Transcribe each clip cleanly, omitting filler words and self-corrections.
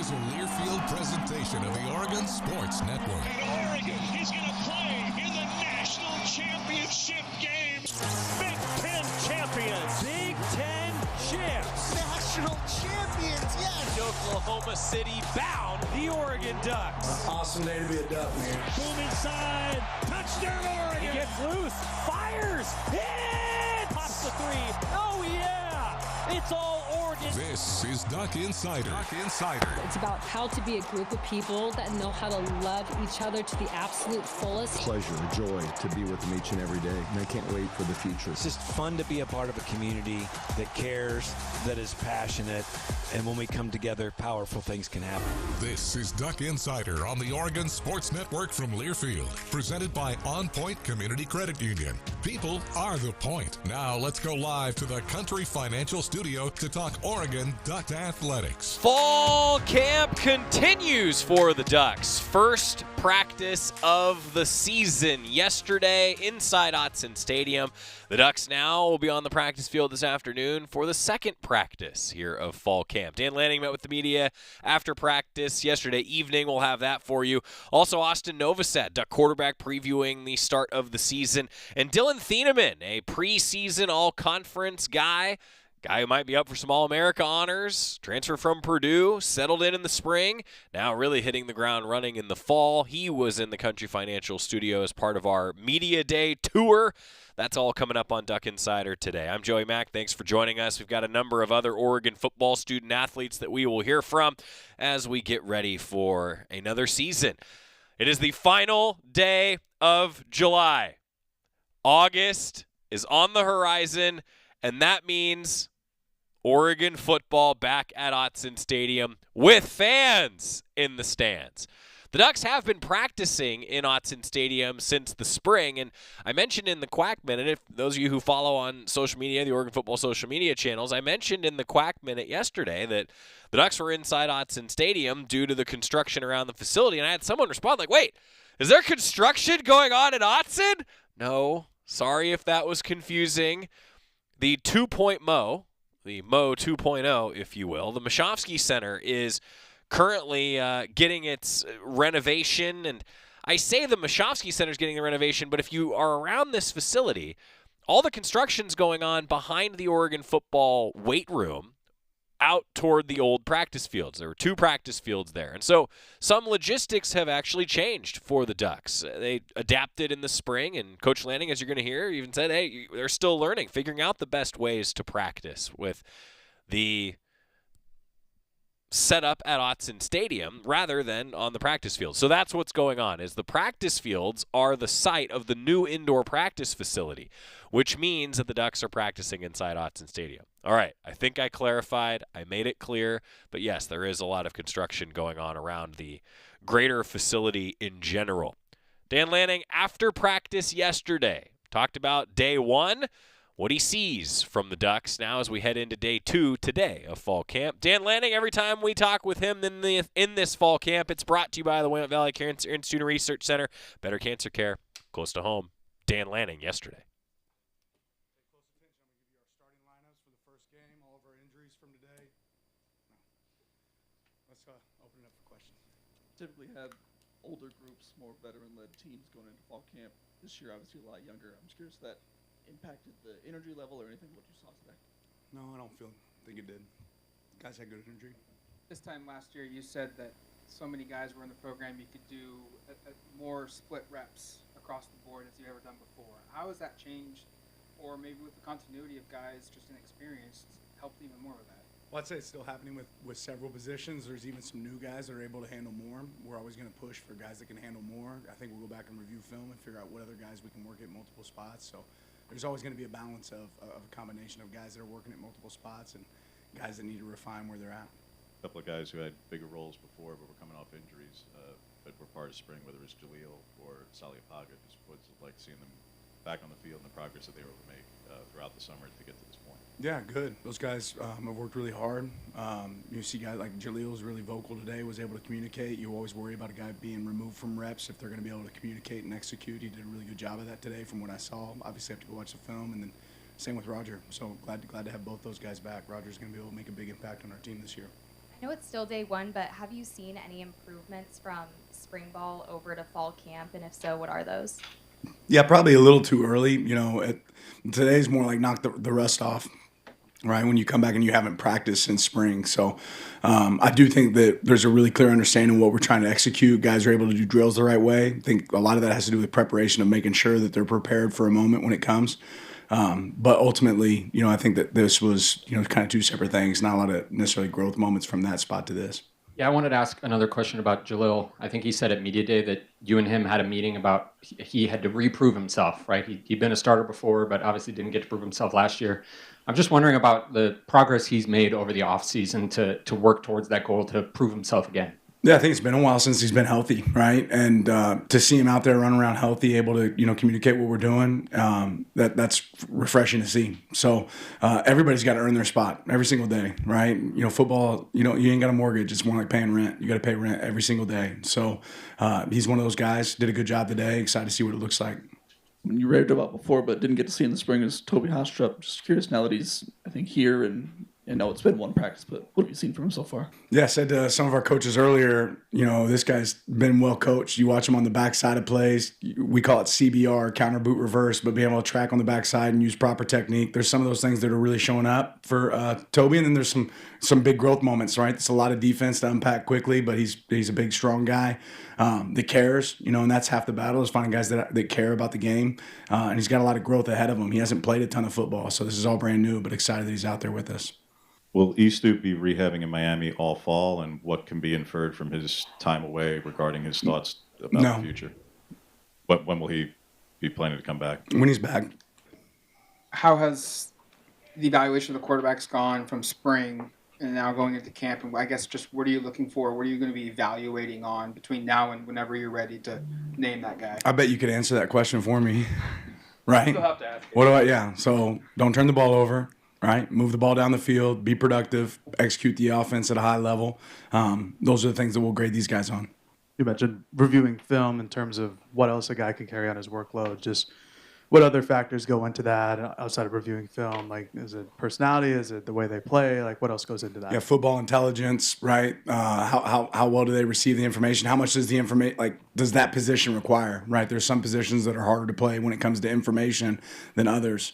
is a Learfield presentation of the Oregon Sports Network. And Oregon is going to play in the national championship game. Big Ten champions. Big Ten champs. National champions, yes. Oklahoma City bound the Oregon Ducks. Awesome day to be a Duck, man. Boom inside. Touchdown Oregon. He gets loose. Fires. Hit. Pops the three. Oh, yeah. It's all Oregon. This is Duck Insider. Duck Insider. It's about how to be a group of people that know how to love each other to the absolute fullest. Pleasure, joy to be with them each and every day, and I can't wait for the future. It's just fun to be a part of a community that cares, that is passionate, and when we come together, powerful things can happen. This is Duck Insider on the Oregon Sports Network from Learfield, presented by OnPoint Community Credit Union. People are the point. Now let's go live to the Country Financial Studio to talk Oregon Duck athletics. Fall camp continues for the Ducks. First practice of the season yesterday inside Autzen Stadium. The Ducks now will be on the practice field this afternoon for the second practice here of fall camp. Dan Lanning met with the media after practice yesterday evening. We'll have that for you. Also, Austin Novosad, Duck quarterback, previewing the start of the season. And Dillon Thieneman, a preseason all-conference guy who might be up for some All-America honors, transfer from Purdue, settled in the spring, now really hitting the ground running in the fall. He was in the Country Financial Studio as part of our Media Day tour. That's all coming up on Duck Insider today. I'm Joey Mack. Thanks for joining us. We've got a number of other Oregon football student athletes that we will hear from as we get ready for another season. It is the final day of July. August is on the horizon, and that means Oregon football back at Autzen Stadium with fans in the stands. The Ducks have been practicing in Autzen Stadium since the spring, and I mentioned in the Quack Minute, if those of you who follow on social media, the Oregon football social media channels, I mentioned in the Quack Minute yesterday that the Ducks were inside Autzen Stadium due to the construction around the facility, and I had someone respond like, wait, is there construction going on at Autzen? No, sorry if that was confusing. The 2-point Mo, the Mo 2.0, if you will, the Mashofsky Center is currently getting its renovation. And I say the Mashofsky Center is getting the renovation, but if you are around this facility, all the construction's going on behind the Oregon football weight room out toward the old practice fields. There were 2 practice fields there. And so some logistics have actually changed for the Ducks. They adapted in the spring, and Coach Lanning, as you're going to hear, even said, hey, they're still learning, figuring out the best ways to practice with the set up at Autzen Stadium rather than on the practice field. So that's what's going on, is the practice fields are the site of the new indoor practice facility, which means that the Ducks are practicing inside Autzen Stadium. All right, I think I clarified. I made it clear. But yes, there is a lot of construction going on around the greater facility in general. Dan Lanning, after practice yesterday, talked about day 1, what he sees from the Ducks now as we head into day 2 today of fall camp. Dan Lanning, every time we talk with him in this fall camp, it's brought to you by the Willamette Valley Cancer Institute and Research Center. Better cancer care, close to home. Dan Lanning yesterday. Open it up for questions. Typically have older groups, more veteran-led teams going into fall camp. This year, obviously, a lot younger. I'm just curious if that impacted the energy level or anything what you saw today. No, I don't think it did. Guys had good energy. This time last year, you said that so many guys were in the program, you could do more split reps across the board as you've ever done before. How has that changed, or maybe with the continuity of guys just inexperienced, helped even more with that? Well, I'd say it's still happening with several positions. There's even some new guys that are able to handle more. We're always going to push for guys that can handle more. I think we'll go back and review film and figure out what other guys we can work at multiple spots. So there's always going to be a balance of a combination of guys that are working at multiple spots and guys that need to refine where they're at. A couple of guys who had bigger roles before but were coming off injuries but were part of spring, whether it's Jaleel or Saliapaga, just was like seeing them back on the field and the progress that they were able to make throughout the summer to get to this point. Yeah, good. Those guys have worked really hard. You see guys like Jaleel was really vocal today, was able to communicate. You always worry about a guy being removed from reps if they're going to be able to communicate and execute. He did a really good job of that today from what I saw. Obviously, I have to go watch the film, and then same with Roger. So glad to have both those guys back. Roger's going to be able to make a big impact on our team this year. I I know it's still day one, but have you seen any improvements from spring ball over to fall camp? And if so, what are those? Yeah, probably a little too early. Today's more like knock the rust off, right? When you come back and you haven't practiced in spring. So I do think that there's a really clear understanding of what we're trying to execute. Guys are able to do drills the right way. I think a lot of that has to do with preparation of making sure that they're prepared for a moment when it comes. But ultimately, I think that this was, kind of two separate things, not a lot of necessarily growth moments from that spot to this. Yeah, I wanted to ask another question about Jalil. I think he said at Media Day that you and him had a meeting about he had to reprove himself, right? He'd been a starter before, but obviously didn't get to prove himself last year. I'm just wondering about the progress he's made over the offseason to work towards that goal to prove himself again. Yeah, I think it's been a while since he's been healthy, right? And to see him out there running around healthy, able to communicate what we're doing, that's refreshing to see. So everybody's got to earn their spot every single day, right? Football, you ain't got a mortgage. It's more like paying rent. You got to pay rent every single day. So he's one of those guys. Did a good job today. Excited to see what it looks like. You raved about before, but didn't get to see in the spring is Toby Hostrup. Just curious now that he's, I think, here and I know it's been one practice, but what have you seen from him so far? Yeah, I said to some of our coaches earlier, this guy's been well coached. You watch him on the backside of plays. We call it CBR, counter boot reverse, but being able to track on the backside and use proper technique. There's some of those things that are really showing up for Toby, and then there's some big growth moments, right? It's a lot of defense to unpack quickly, but he's a big, strong guy that cares, and that's half the battle is finding guys that care about the game. And he's got a lot of growth ahead of him. He hasn't played a ton of football, so this is all brand new, but excited that he's out there with us. Will Eastu be rehabbing in Miami all fall, and what can be inferred from his time away regarding his thoughts about the future? When will he be planning to come back? When he's back. How has the evaluation of the quarterbacks gone from spring and now going into camp? And I guess just what are you looking for? What are you going to be evaluating on between now and whenever you're ready to name that guy? I bet you could answer that question for me, right? You'll have to ask it. So don't turn the ball over. Right, move the ball down the field, be productive, execute the offense at a high level. Those are the things that we'll grade these guys on. You mentioned reviewing film in terms of what else a guy can carry on his workload. Just what other factors go into that outside of reviewing film? Like, is it personality? Is it the way they play? Like, what else goes into that? Yeah, football intelligence, right? How well do they receive the information? How much does the information, does that position require, right? There's some positions that are harder to play when it comes to information than others.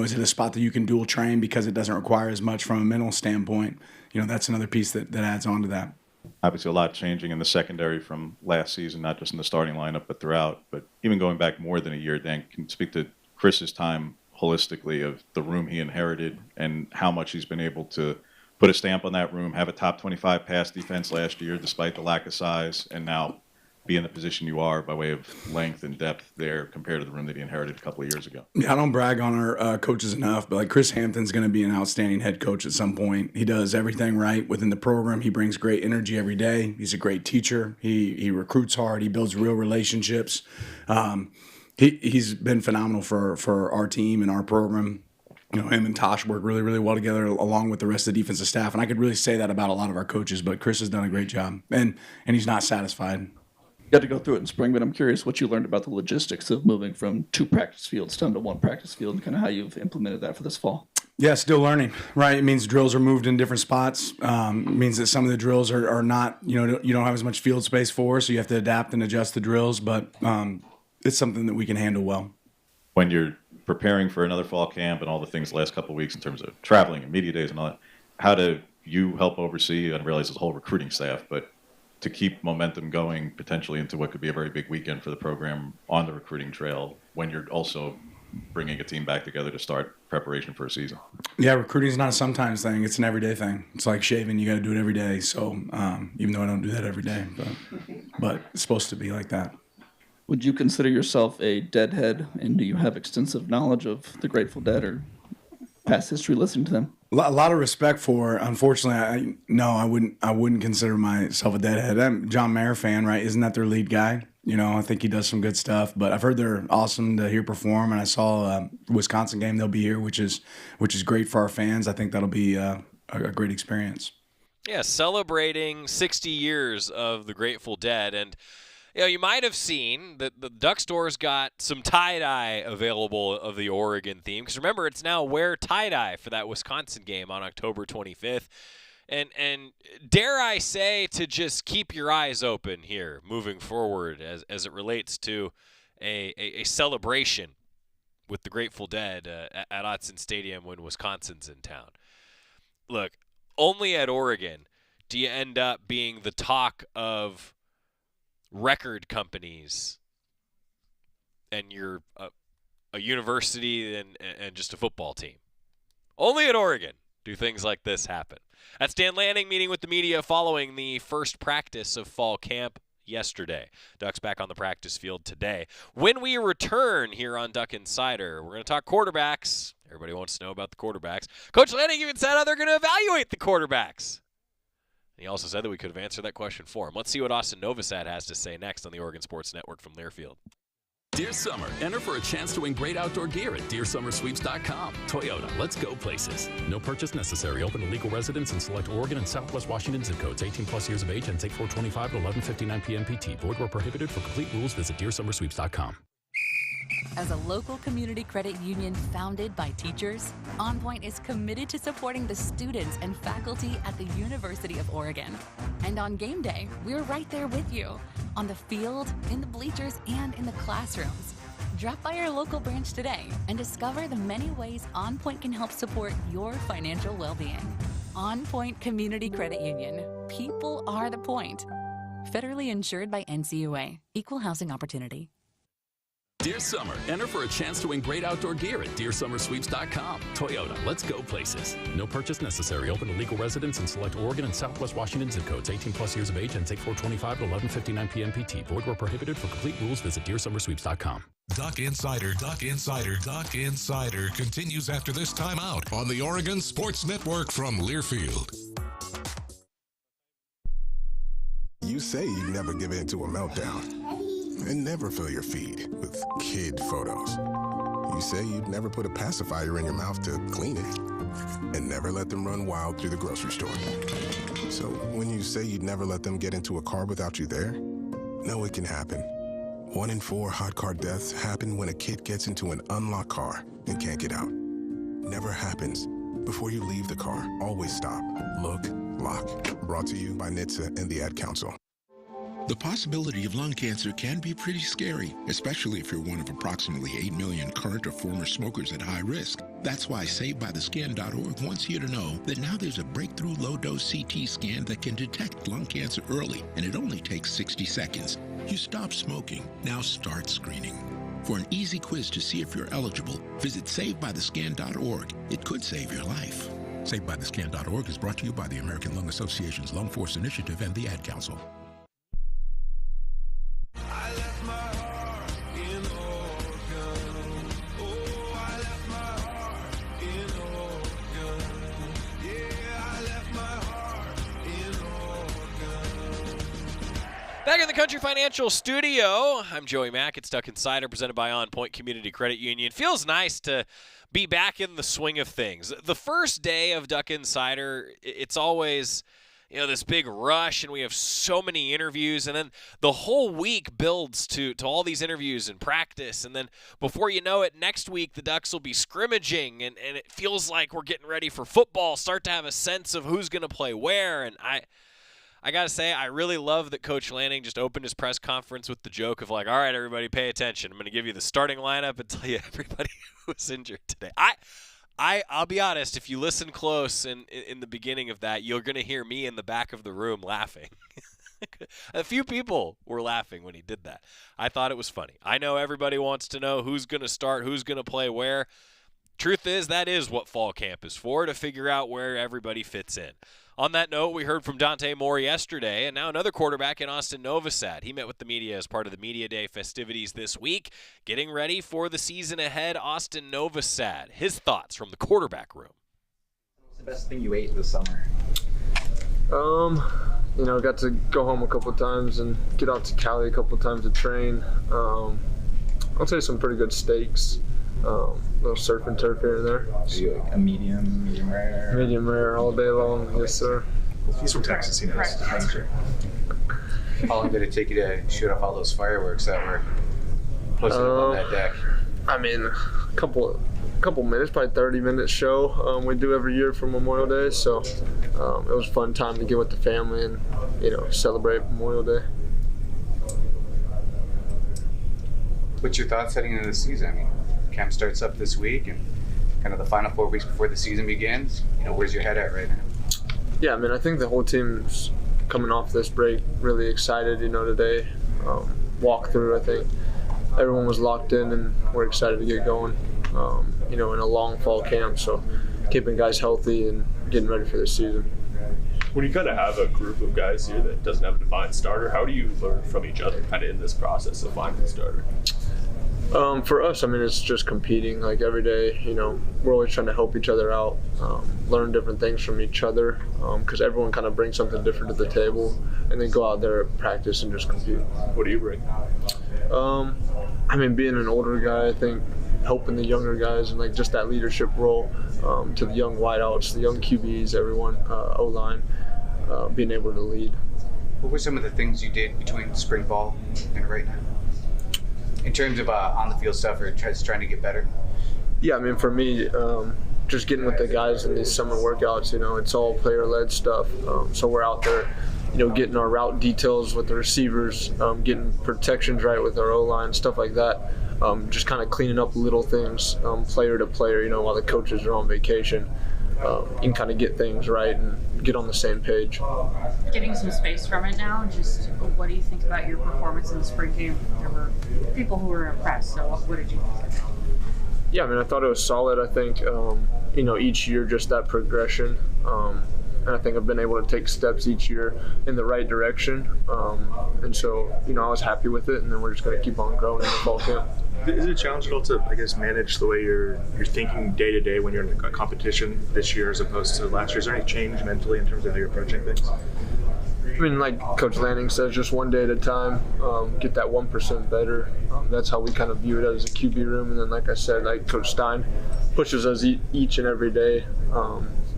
Is it a spot that you can dual train because it doesn't require as much from a mental standpoint? That's another piece that adds on to that. Obviously, a lot changing in the secondary from last season, not just in the starting lineup, but throughout. But even going back more than a year, Dan, can you speak to Chris's time holistically of the room he inherited and how much he's been able to put a stamp on that room, have a top 25 pass defense last year despite the lack of size, and now be in the position you are by way of length and depth there compared to the room that he inherited a couple of years ago. Yeah, I don't brag on our coaches enough, but Chris Hampton's going to be an outstanding head coach at some point. He does everything right within the program. He brings great energy every day. He's a great teacher. He recruits hard. He builds real relationships. He's been phenomenal for our team and our program. Him and Tosh work really, really well together along with the rest of the defensive staff. And I could really say that about a lot of our coaches, but Chris has done a great job. And he's not satisfied. Got to go through it in spring, but I'm curious what you learned about the logistics of moving from 2 practice fields down to 1 practice field and kind of how you've implemented that for this fall. Yeah, still learning, right? It means drills are moved in different spots. It means that some of the drills are not, you don't have as much field space for, so you have to adapt and adjust the drills, but it's something that we can handle well. When you're preparing for another fall camp and all the things the last couple of weeks in terms of traveling and media days and all that, how do you help oversee, and realize it's a whole recruiting staff, but to keep momentum going potentially into what could be a very big weekend for the program on the recruiting trail when you're also bringing a team back together to start preparation for a season? Yeah, recruiting is not a sometimes thing. It's an everyday thing. It's like shaving. You got to do it every day. So even though I don't do that every day, but it's supposed to be like that. Would you consider yourself a deadhead, and do you have extensive knowledge of the Grateful Dead or past history listening to them? A lot of respect for. Unfortunately, I wouldn't consider myself a deadhead. I'm a John Mayer fan, right? Isn't that their lead guy? I think he does some good stuff. But I've heard they're awesome to hear perform, and I saw a Wisconsin game. They'll be here, which is great for our fans. I think that'll be a great experience. Yeah, celebrating 60 years of the Grateful Dead. And you might have seen that the Duck Store's got some tie-dye available of the Oregon theme. Because remember, it's now wear tie-dye for that Wisconsin game on October 25th. and dare I say to just keep your eyes open here moving forward as it relates to a celebration with the Grateful Dead at Autzen Stadium when Wisconsin's in town. Look, only at Oregon do you end up being the talk of record companies and you're a university and just a football team. Only at Oregon do things like this happen. That's Dan Lanning meeting with the media following the first practice of fall camp yesterday. Ducks back on the practice field today. When we return here on Duck Insider, we're going to talk quarterbacks. Everybody wants to know about the quarterbacks. Coach Lanning even said how they're going to evaluate the quarterbacks. And he also said that we could have answered that question for him. Let's see what Austin Novosad has to say next on the Oregon Sports Network from Learfield. Dear Summer, enter for a chance to win great outdoor gear at DearSummerSweeps.com. Toyota, let's go places. No purchase necessary. Open to legal residents in select Oregon and Southwest Washington zip codes. 18 plus years of age and take 425 to 1159 PNPT. Void where prohibited. For complete rules, visit DearSummerSweeps.com. As a local community credit union founded by teachers, OnPoint is committed to supporting the students and faculty at the University of Oregon. And on game day, we're right there with you, on the field, in the bleachers, and in the classrooms. Drop by our local branch today and discover the many ways OnPoint can help support your financial well-being. OnPoint Community Credit Union. People are the point. Federally insured by NCUA. Equal housing opportunity. Dear Summer, enter for a chance to win great outdoor gear at DearSummerSweeps.com. Toyota, let's go places. No purchase necessary. Open to legal residents in select Oregon and Southwest Washington zip codes. 18 plus years of age and take 425 to 1159 PNPT. Void where prohibited. For complete rules, visit DearSummerSweeps.com. Duck Insider continues after this timeout on the Oregon Sports Network from Learfield. You say you never give in to a meltdown and never fill your feed with kid photos. You say you'd never put a pacifier in your mouth to clean it and never let them run wild through the grocery store. So when you say you'd never let them get into a car without you there, no, it can happen. 1 in 4 hot car deaths happen when a kid gets into an unlocked car and can't get out. Never happens. Before you leave the car, always stop, look, lock. Brought to you by NHTSA and the Ad Council. The possibility of lung cancer can be pretty scary, especially if you're one of approximately 8 million current or former smokers at high risk. That's why SaveByTheScan.org wants you to know that now there's a breakthrough low-dose CT scan that can detect lung cancer early, and it only takes 60 seconds. You stop smoking, now start screening. For an easy quiz to see if you're eligible, visit SaveByTheScan.org. It could save your life. SaveByTheScan.org is brought to you by the American Lung Association's Lung Force Initiative and the Ad Council. Back in the Country Financial Studio, I'm Joey Mack. It's Duck Insider, presented by OnPoint Community Credit Union. Feels nice to be back in the swing of things. The first day of Duck Insider, it's always, this big rush, and we have so many interviews, and then the whole week builds to all these interviews and practice, and then before you know it, next week the Ducks will be scrimmaging, and it feels like we're getting ready for football, start to have a sense of who's going to play where, and I got to say, I really love that Coach Lanning just opened his press conference with the joke of like, all right, everybody pay attention. I'm going to give you the starting lineup and tell you everybody who was injured today. I'll be honest, if you listen close in the beginning of that, you're going to hear me in the back of the room laughing. A few people were laughing when he did that. I thought it was funny. I know everybody wants to know who's going to start, who's going to play where. Truth is, that is what fall camp is for, to figure out where everybody fits in. On that note, we heard from Dante Moore yesterday, and now another quarterback in Austin Novosad. He met with the media as part of the Media Day festivities this week, getting ready for the season ahead. Austin Novosad, his thoughts from the quarterback room. What's the best thing you ate this summer? Got to go home a couple of times and get out to Cali a couple of times to train. I'll say some pretty good steaks. Little surf and turf here and there. Are you like a medium rare? Medium rare all day long, yes sir. He's from Texas, he knows. How long did it take you to shoot off all those fireworks that were posted up on that deck? A couple minutes, probably 30-minute show we do every year for Memorial Day. So it was a fun time to get with the family and, celebrate Memorial Day. What's your thoughts heading into the season? I mean, camp starts up this week and kind of the final 4 weeks before the season begins. Where's your head at right now? Yeah, I mean, I think the whole team's coming off this break really excited, today. Walk through, I think everyone was locked in and we're excited to get going, in a long fall camp. So keeping guys healthy and getting ready for the season. When you kind of have a group of guys here that doesn't have a defined starter, how do you learn from each other kind of in this process of finding the starter? For us, I mean, it's just competing like every day. We're always trying to help each other out, learn different things from each other, because everyone kind of brings something different to the table, and then go out there at practice and just compete. What do you bring? I mean, being an older guy, I think helping the younger guys and like just that leadership role to the young wideouts, the young QBs, everyone, O-line, being able to lead. What were some of the things you did between spring ball and right now? In terms of on-the-field stuff or just trying to get better? Yeah, I mean, for me, just getting with the guys in these summer workouts, it's all player-led stuff. So we're out there, getting our route details with the receivers, getting protections right with our O-line, stuff like that. Just kind of cleaning up little things, player to player, while the coaches are on vacation. You can kind of get things right and get on the same page. Getting some space from it now, just what do you think about your performance in the spring game? There were people who were impressed, so what did you think of it? Yeah, I mean, I thought it was solid. I think, each year just that progression. And I think I've been able to take steps each year in the right direction. And so, I was happy with it, and then we're just going to keep on growing in the fall camp. Is it a challenge at all to, manage the way you're thinking day to day when you're in a competition this year as opposed to last year? Is there any change mentally in terms of how you're approaching things? I mean, like Coach Lanning says, just one day at a time, get that 1% better. That's how we kind of view it as a QB room. And then, like I said, like Coach Stein pushes us each and every day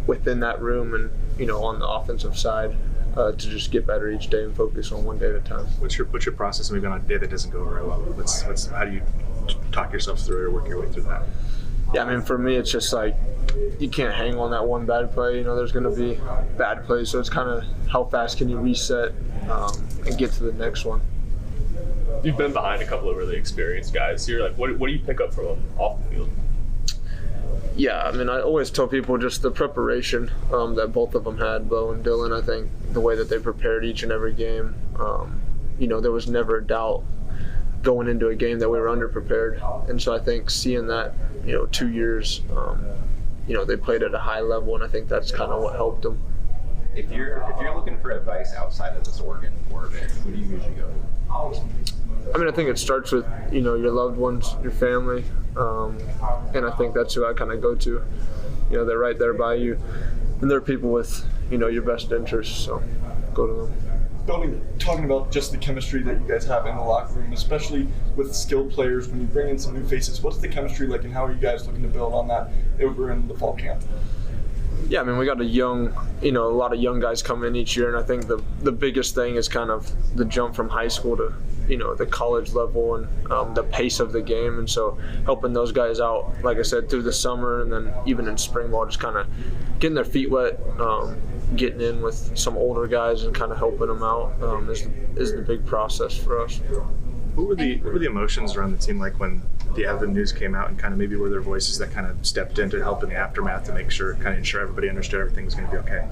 within that room and, on the offensive side to just get better each day and focus on one day at a time. What's your process maybe on a day that doesn't go very well? How do you talk yourself through it or work your way through that? Yeah, I mean, for me, it's just like you can't hang on that one bad play. There's going to be bad plays, so it's kind of how fast can you reset and get to the next one. You've been behind a couple of really experienced guys here. Like, what do you pick up from them off the field? Yeah, I mean, I always tell people just the preparation that both of them had, Bo and Dillon. I think the way that they prepared each and every game, there was never a doubt going into a game that we were underprepared. And so I think seeing that, 2 years, they played at a high level, and I think that's kind of what helped them. If you're looking for advice outside of this Oregon orbit, who do you usually go to? I mean, I think it starts with, your loved ones, your family, and I think that's who I kind of go to. They're right there by you, and they're people with, your best interests, so go to them. Talking about just the chemistry that you guys have in the locker room, especially with skilled players, when you bring in some new faces, what's the chemistry like and how are you guys looking to build on that over in the fall camp? Yeah, I mean, we got a lot of young guys come in each year, and I think the biggest thing is kind of the jump from high school to, the college level and the pace of the game. And so helping those guys out, like I said, through the summer and then even in spring ball, just kind of getting their feet wet, getting in with some older guys and kind of helping them out is the big process for us. What were the emotions around the team like when the news came out, and kind of maybe were there voices that kind of stepped in to help in the aftermath to ensure everybody understood everything was going to be okay?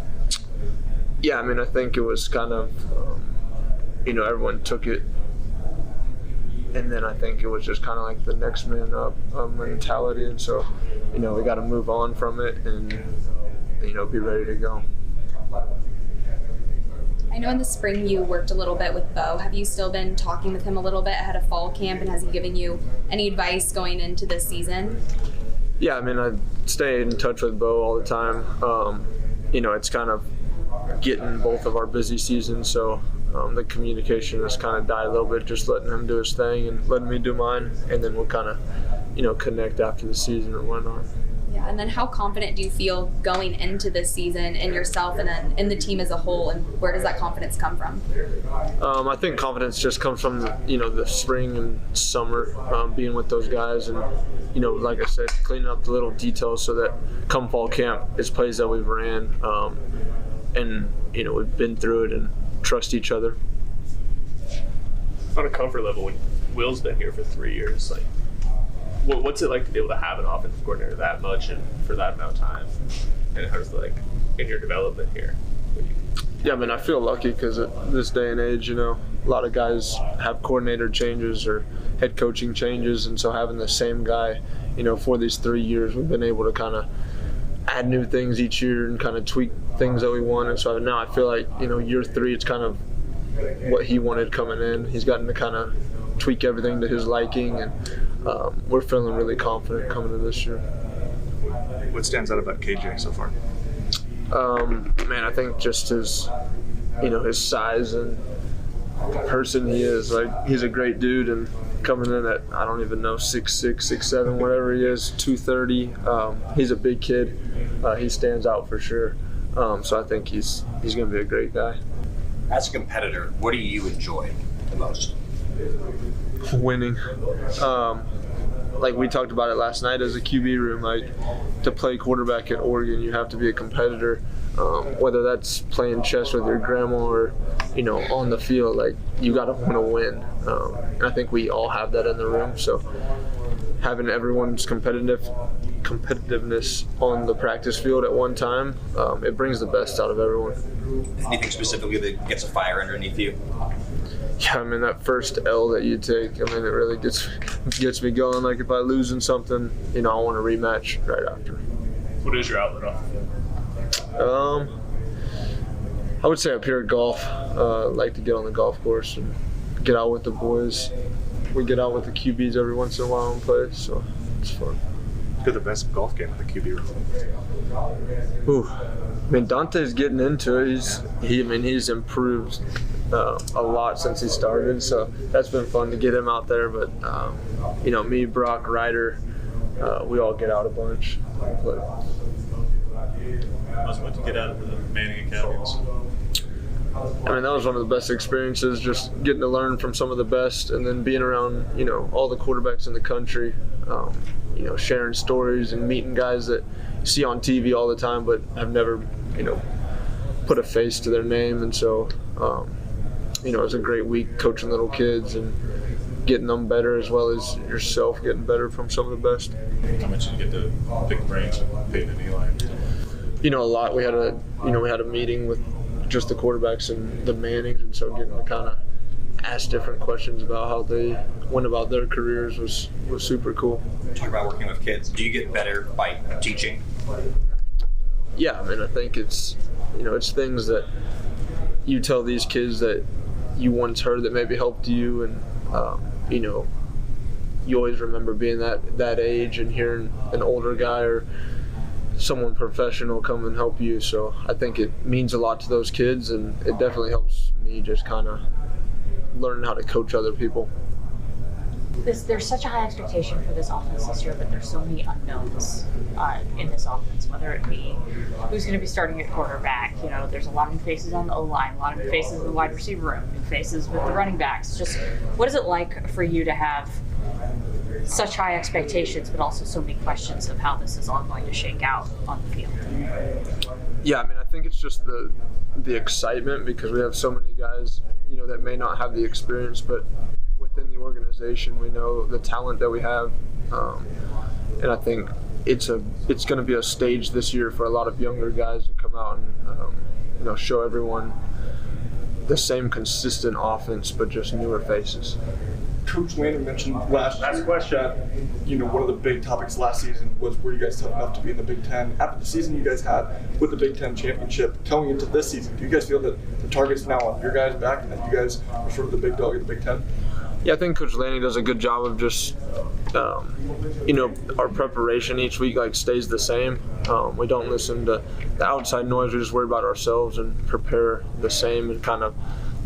Yeah, I mean, I think it was kind of, everyone took it, and then I think it was just kind of like the next man up mentality, and so, we got to move on from it and, be ready to go. I know in the spring you worked a little bit with Bo. Have you still been talking with him a little bit ahead of fall camp, and has he given you any advice going into this season? Yeah, I mean, I stay in touch with Bo all the time. It's kind of getting both of our busy seasons, so the communication has kind of died a little bit, just letting him do his thing and letting me do mine, and then we'll kind of, connect after the season and whatnot. Yeah, and then how confident do you feel going into this season in yourself and then in the team as a whole, and where does that confidence come from? I think confidence just comes from the spring and summer, being with those guys, and like I said, cleaning up the little details so that come fall camp, it's plays that we've ran, and we've been through it and trust each other. On a comfort level, when Will's been here for 3 years, like, what's it like to be able to have an offensive coordinator that much and for that amount of time? And how's it like in your development here? Yeah, I mean, I feel lucky because at this day and age, a lot of guys have coordinator changes or head coaching changes, and so having the same guy, for these 3 years, we've been able to kind of add new things each year and kind of tweak things that we want. And so now I feel like, year 3, it's kind of what he wanted coming in. He's gotten to kind of tweak everything to his liking, and we're feeling really confident coming into this year. What stands out about KJ so far? Man, I think just his size and person he is. Like, he's a great dude, and coming in at, I don't even know, 6'6", 6'7", whatever he is, 230. He's a big kid. He stands out for sure. So I think he's going to be a great guy. As a competitor, what do you enjoy the most? Winning. Like we talked about it last night as a QB room, like to play quarterback at Oregon, you have to be a competitor, whether that's playing chess with your grandma or, on the field, like you got to want to win. And I think we all have that in the room. So having everyone's competitiveness on the practice field at one time, it brings the best out of everyone. Anything specifically that gets a fire underneath you? Yeah, I mean, that first L that you take, it really gets me going. Like, if I lose in something, I want a rematch right after. What is your outlet off? I would say up here at golf. Like to get on the golf course and get out with the boys. We get out with the QBs every once in a while and play, so it's fun. Who's the best golf game with the QB room? Ooh, I mean, Dante's getting into it. He's improved a lot since he started, so that's been fun to get him out there. But me, Brock, Ryder, we all get out a bunch and play. How's it like to get out of the Manning Academies? I mean, that was one of the best experiences, just getting to learn from some of the best, and then being around, all the quarterbacks in the country, sharing stories and meeting guys that you see on TV all the time but have never, put a face to their name. And so, it was a great week coaching little kids and getting them better, as well as yourself getting better from some of the best. How much did you get to pick brains with Peyton and Eli? A lot. We had a meeting with just the quarterbacks and the Mannings, and so getting to kind of ask different questions about how they went about their careers was super cool. Talk about working with kids. Do you get better by teaching? Yeah, I mean, I think it's things that you tell these kids that you once heard that maybe helped you, and you always remember being that age and hearing an older guy or someone professional come and help you. So I think it means a lot to those kids, and it definitely helps me just kind of learn how to coach other people. There's such a high expectation for this offense this year, but there's so many unknowns in this offense, whether it be who's going to be starting at quarterback. There's a lot of new faces on the O-line, a lot of new faces in the wide receiver room, new faces with the running backs. Just what is it like for you to have such high expectations, but also so many questions of how this is all going to shake out on the field? Yeah, I mean, I think it's just the excitement, because we have so many guys, that may not have the experience, but within the organization, we know the talent that we have, and I think it's going to be a stage this year for a lot of younger guys to come out and show everyone the same consistent offense, but just newer faces. Coach Lanning mentioned last question. One of the big topics last season was, were you guys tough enough to be in the Big Ten? After the season you guys had with the Big Ten championship, going into this season, do you guys feel that the target's now on your guys' back and that you guys are sort of the big dog in the Big Ten? Yeah, I think Coach Lanning does a good job of just, our preparation each week stays the same. We don't listen to the outside noise. We just worry about ourselves and prepare the same and kind of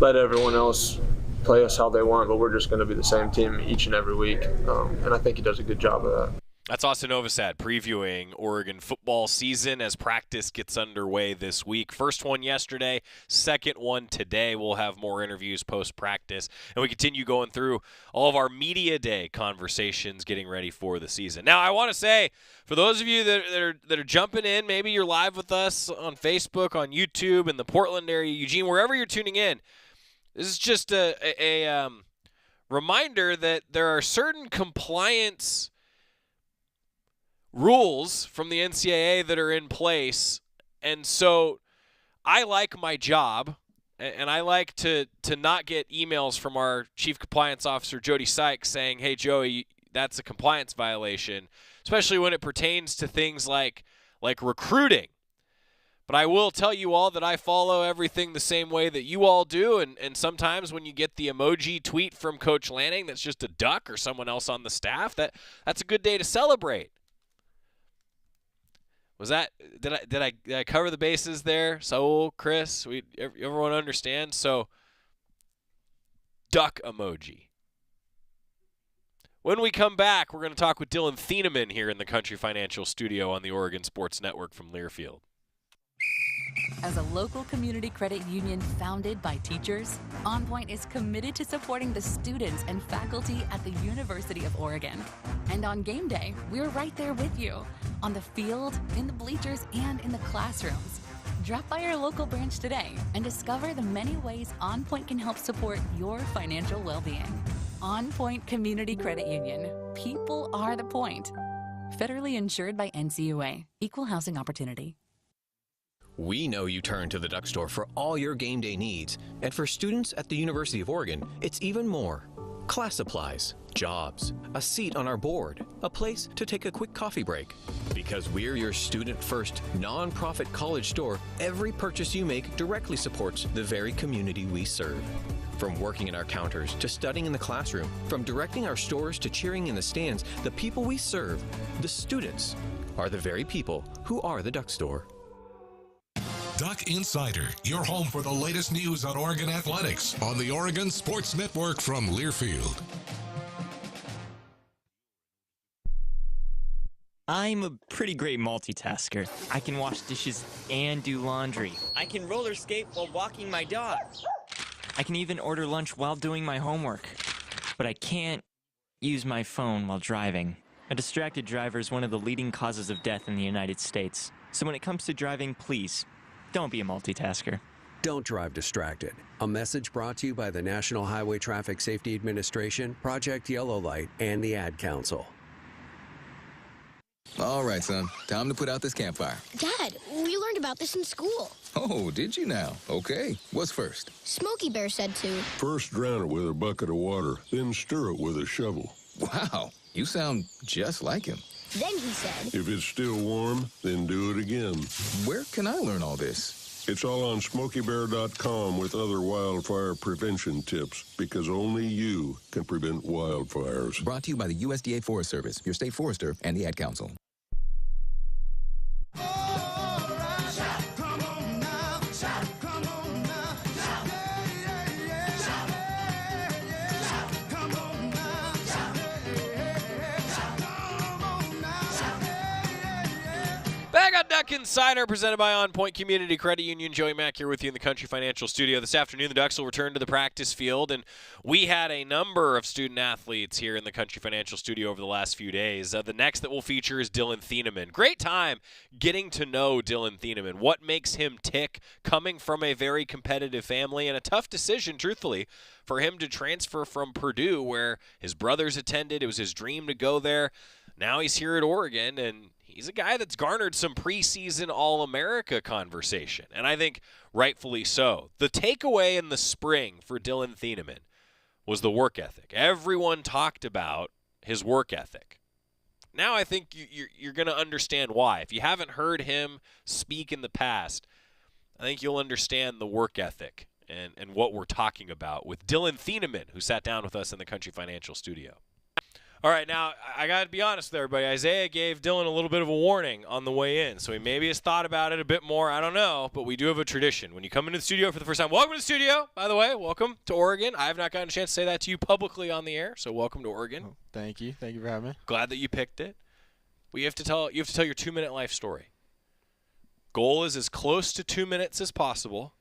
let everyone else play us how they want, but we're just going to be the same team each and every week. And I think he does a good job of that. That's Austin Novosad previewing Oregon football season as practice gets underway this week. First one yesterday, second one today. We'll have more interviews post-practice, and we continue going through all of our media day conversations getting ready for the season. Now, I want to say, for those of you that are jumping in, maybe you're live with us on Facebook, on YouTube, in the Portland area, Eugene, wherever you're tuning in, this is just a reminder that there are certain compliance rules from the NCAA that are in place, and so I like my job, and I like to not get emails from our Chief Compliance Officer, Jody Sykes, saying, hey, Joey, that's a compliance violation, especially when it pertains to things like recruiting. But I will tell you all that I follow everything the same way that you all do, and sometimes when you get the emoji tweet from Coach Lanning that's just a duck or someone else on the staff, that's a good day to celebrate. Was that did I cover the bases there? So Chris, everyone understands. So duck emoji. When we come back, we're going to talk with Dillon Thieneman here in the Country Financial Studio on the Oregon Sports Network from Learfield. As a local community credit union founded by teachers, OnPoint is committed to supporting the students and faculty at the University of Oregon. And on game day, we're right there with you, on the field, in the bleachers, and in the classrooms. Drop by our local branch today and discover the many ways OnPoint can help support your financial well-being. OnPoint Community Credit Union. People are the point. Federally insured by NCUA. Equal housing opportunity. We know you turn to the Duck Store for all your game day needs, and for students at the University of Oregon, it's even more. Class supplies, jobs, a seat on our board, a place to take a quick coffee break. Because we're your student-first, nonprofit college store, every purchase you make directly supports the very community we serve. From working at our counters to studying in the classroom, from directing our stores to cheering in the stands, the people we serve, the students, are the very people who are the Duck Store. Duck Insider, your home for the latest news on Oregon athletics on the Oregon Sports Network from Learfield. I'm a pretty great multitasker. I can wash dishes and do laundry. I can roller skate while walking my dog. I can even order lunch while doing my homework. But I can't use my phone while driving. A distracted driver is one of the leading causes of death in the United States. So when it comes to driving, please, don't be a multitasker. Don't drive distracted. A message brought to you by the National Highway Traffic Safety Administration, Project Yellow Light, and the Ad Council. All right, son. Time to put out this campfire. Dad, we learned about this in school. Oh, did you now? Okay. What's first? Smokey Bear said to. First drown it with a bucket of water, then stir it with a shovel. Wow, you sound just like him. Then he said, if it's still warm, then do it again. Where can I learn all this? It's all on SmokeyBear.com with other wildfire prevention tips, because only you can prevent wildfires. Brought to you by the USDA Forest Service, your state forester, and the Ad Council. Back on Duck Insider, presented by OnPoint Community Credit Union. Joey Mack here with you in the Country Financial Studio. This afternoon, the Ducks will return to the practice field, and we had a number of student-athletes here in the Country Financial Studio over the last few days. The next that we'll feature is Dillon Thieneman. Great time getting to know Dillon Thieneman, what makes him tick, coming from a very competitive family, and a tough decision, truthfully, for him to transfer from Purdue, where his brothers attended. It was his dream to go there. Now he's here at Oregon, and he's a guy that's garnered some preseason All-America conversation, and I think rightfully so. The takeaway in the spring for Dillon Thieneman was the work ethic. Everyone talked about his work ethic. Now I think you're going to understand why. If you haven't heard him speak in the past, I think you'll understand the work ethic and what we're talking about with Dillon Thieneman, who sat down with us in the Country Financial Studio. All right, now, I got to be honest with everybody. Isaiah gave Dillon a little bit of a warning on the way in, so he maybe has thought about it a bit more. I don't know, but we do have a tradition. When you come into the studio for the first time, welcome to the studio, by the way. Welcome to Oregon. I have not gotten a chance to say that to you publicly on the air, so welcome to Oregon. Oh, thank you. Thank you for having me. Glad that you picked it. Well, you have to tell your 2-minute life story. Goal is as close to 2 minutes as possible.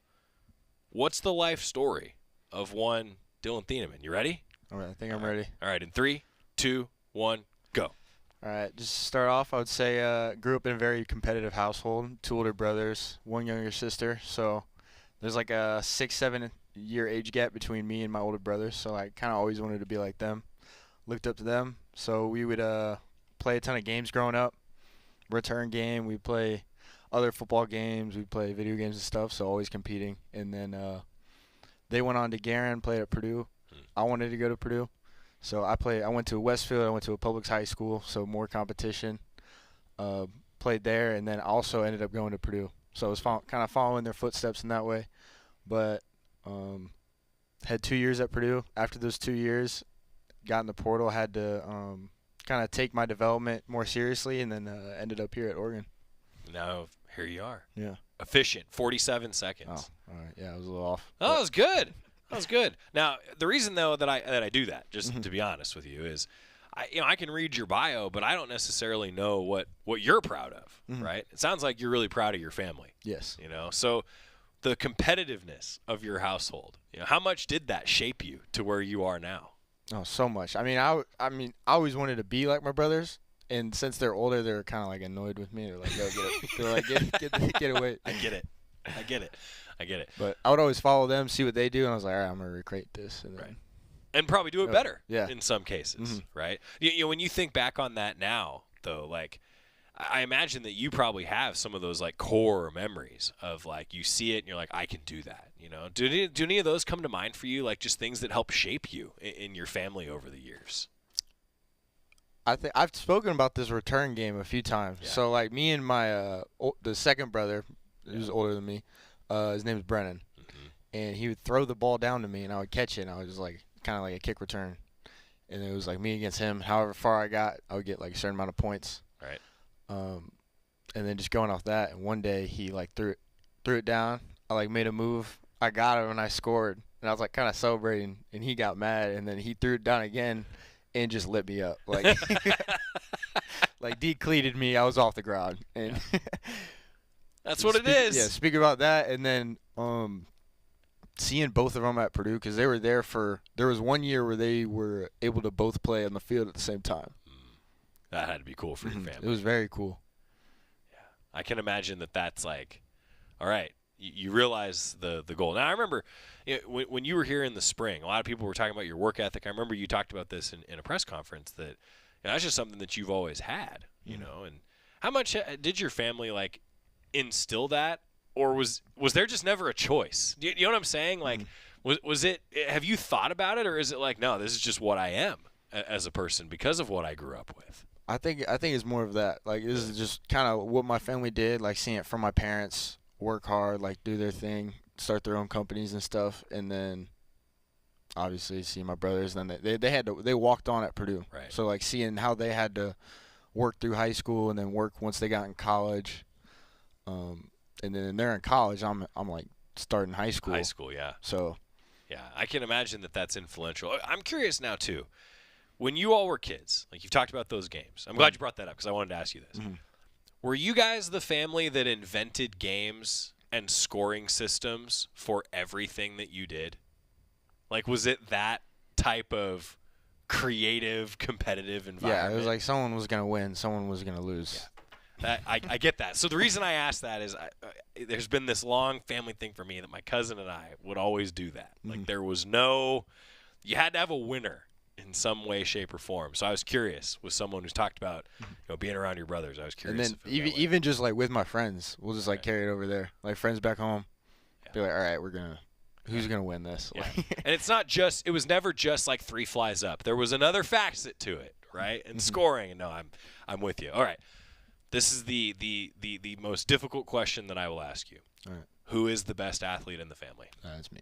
What's the life story of one Dillon Thieneman? You ready? All right, I think I'm ready. All right, in 3, 2, 1, go. All right, just to start off, I would say grew up in a very competitive household. 2 older brothers, 1 younger sister. So there's like a 6-7 year age gap between me and my older brothers. So I kind of always wanted to be like them. Looked up to them. So we would play a ton of games growing up. Return game, we play other football games, we play video games and stuff, so always competing. And then they went on to Guerin, played at Purdue. I wanted to go to Purdue. So I went to Westfield, I went to a public high school, so more competition. Played there, and then also ended up going to Purdue. So I was kind of following their footsteps in that way. But had 2 years at Purdue. After those 2 years, got in the portal, had to kind of take my development more seriously, and then ended up here at Oregon. Now, here you are. Yeah. Efficient, 47 seconds. Oh, all right. Yeah, I was a little off. Oh, that was good. That was good. Now, the reason, though, that I do that, just to be honest with you, is I can read your bio, but I don't necessarily know what you're proud of, right? It sounds like you're really proud of your family. Yes. So the competitiveness of your household, how much did that shape you to where you are now? Oh, so much. I mean, I always wanted to be like my brothers, and since they're older, they're kind of like annoyed with me. They're like, "Yo, they're like, get away." I get it. But I would always follow them, see what they do, and I was like, all right, I'm gonna recreate this, and then, and probably do it better. Yeah. In some cases, right? When you think back on that now, though, like I imagine that you probably have some of those like core memories of like you see it and you're like, I can do that. Do any of those come to mind for you? Like just things that help shape you in your family over the years? I think I've spoken about this return game a few times. Yeah. So like me and my the second brother, who's older than me, his name is Brennan, and he would throw the ball down to me and I would catch it. And I was just like kind of like a kick return, and it was like me against him. However far I got, I would get like a certain amount of points. Right. And then just going off that, and one day he like threw it down. I like made a move. I got it and I scored, and I was like kind of celebrating, and he got mad, and then he threw it down again, and just lit me up like like decleated me. I was off the ground, and that's what it is. Yeah. Speaking about that, and then seeing both of them at Purdue, because they were there there was 1 year where they were able to both play on the field at the same time. That had to be cool for your family. It was very cool. Yeah, I can imagine that's like, all right, you realize the goal. Now I remember when you were here in the spring, a lot of people were talking about your work ethic. I remember you talked about this in a press conference that that's just something that you've always had, And how much did your family like instill that, or was there just never a choice? You know what I'm saying? Like, was it? Have you thought about it, or is it like, no, this is just what I am as a person because of what I grew up with? I think it's more of that. Like, this is just kind of what my family did, like seeing it from my parents work hard, like do their thing, start their own companies and stuff, and then obviously see my brothers. And then they walked on at Purdue, right? So like seeing how they had to work through high school and then work once they got in college, and then they're in college. I'm like starting high school. High school, yeah. So yeah, I can imagine that's influential. I'm curious now too. When you all were kids, like you've talked about those games. I'm glad you brought that up because I wanted to ask you this. Were you guys the family that invented games and scoring systems for everything that you did? Like, was it that type of creative, competitive environment? Yeah, it was like someone was going to win, someone was going to lose. Yeah. I get that. So the reason I asked that is there's been this long family thing for me that my cousin and I would always do that. Like there was you had to have a winner in some way, shape, or form. So I was curious with someone who's talked about being around your brothers. I was curious. And then even just like with my friends, we'll just like carry it over there. Like friends back home, be like, all right, who's gonna win this? Yeah. And it was never just like 3 flies up. There was another facet to it, right? And scoring. And no, I'm with you. All right. This is the most difficult question that I will ask you. All right. Who is the best athlete in the family? That's me.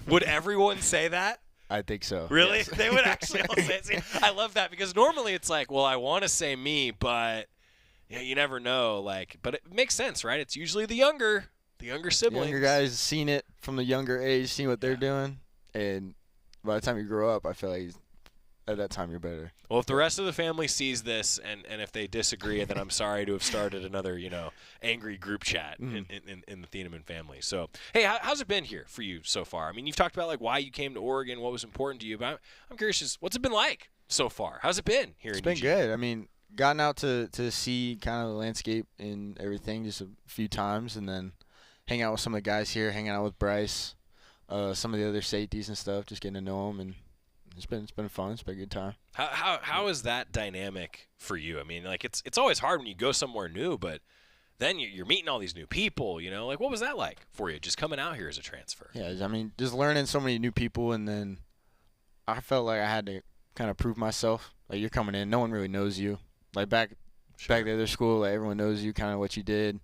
Would everyone say that? I think so. Really? Yes. They would actually all say it. See, I love that because normally it's like, well, I want to say me, but you never know. Like, but it makes sense, right? It's usually the younger siblings. Younger guys seen it from the younger age, seeing what they're doing, and by the time you grow up, I feel like at that time you're better. Well, if the rest of the family sees this and if they disagree, then I'm sorry to have started another, angry group chat in the Thieneman family. So, hey, how's it been here for you so far? I mean, you've talked about like why you came to Oregon, what was important to you, but I'm curious, just what's it been like so far? How's it been here? It's been good. I mean, gotten out to see kind of the landscape and everything just a few times, and then hang out with some of the guys here, hanging out with Bryce, some of the other safeties and stuff, just getting to know them, and it's been fun. It's been a good time. How is that dynamic for you? I mean, like it's always hard when you go somewhere new, but then you're meeting all these new people. Like what was that like for you, just coming out here as a transfer? Yeah, I mean, just learning so many new people, and then I felt like I had to kind of prove myself. Like you're coming in, no one really knows you. Like back at the other school, like everyone knows you, kind of what you did,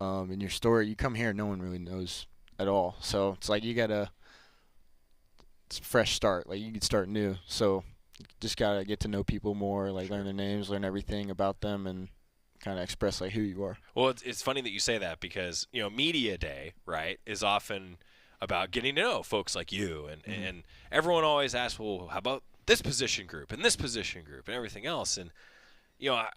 in your story. You come here, no one really knows at all. So it's like it's a fresh start. Like you could start new. So you just gotta get to know people more, like learn their names, learn everything about them, and kind of express like who you are. Well, it's funny that you say that because media day, right, is often about getting to know folks like you, and everyone always asks, well, how about this position group and this position group and everything else, and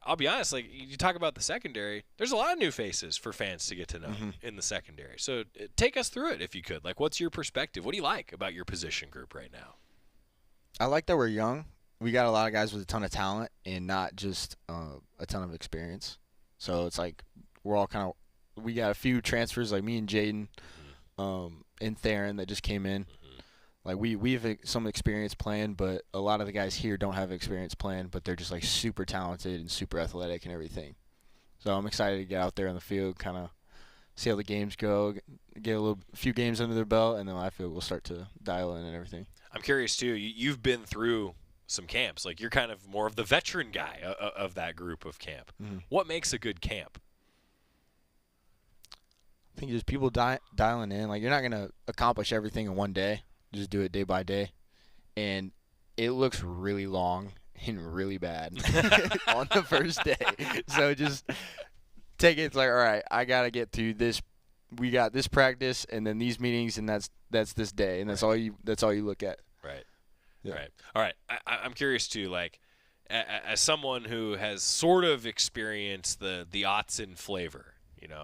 I'll be honest, like you talk about the secondary, there's a lot of new faces for fans to get to know in the secondary. So take us through it if you could. Like, what's your perspective? What do you like about your position group right now? I like that we're young. We got a lot of guys with a ton of talent and not just a ton of experience. So it's like we're all we got a few transfers like me and Jaden and Theron that just came in. Like we've some experience playing, but a lot of the guys here don't have experience playing, but they're just like super talented and super athletic and everything. So I'm excited to get out there on the field, kind of see how the games go, get a few games under their belt, and then I feel we'll start to dial in and everything. I'm curious too. You've been through some camps. Like you're kind of more of the veteran guy of that group of camp. What makes a good camp? I think just people dialing in. Like you're not gonna accomplish everything in one day. Just do it day by day, and it looks really long and really bad on the first day. So just take it. It's like, all right, I gotta get through this. We got this practice, and then these meetings, and that's this day, and that's all you look at. Right. Yeah. Right. All right. I'm curious too. Like, as someone who has sort of experienced the Autzen flavor.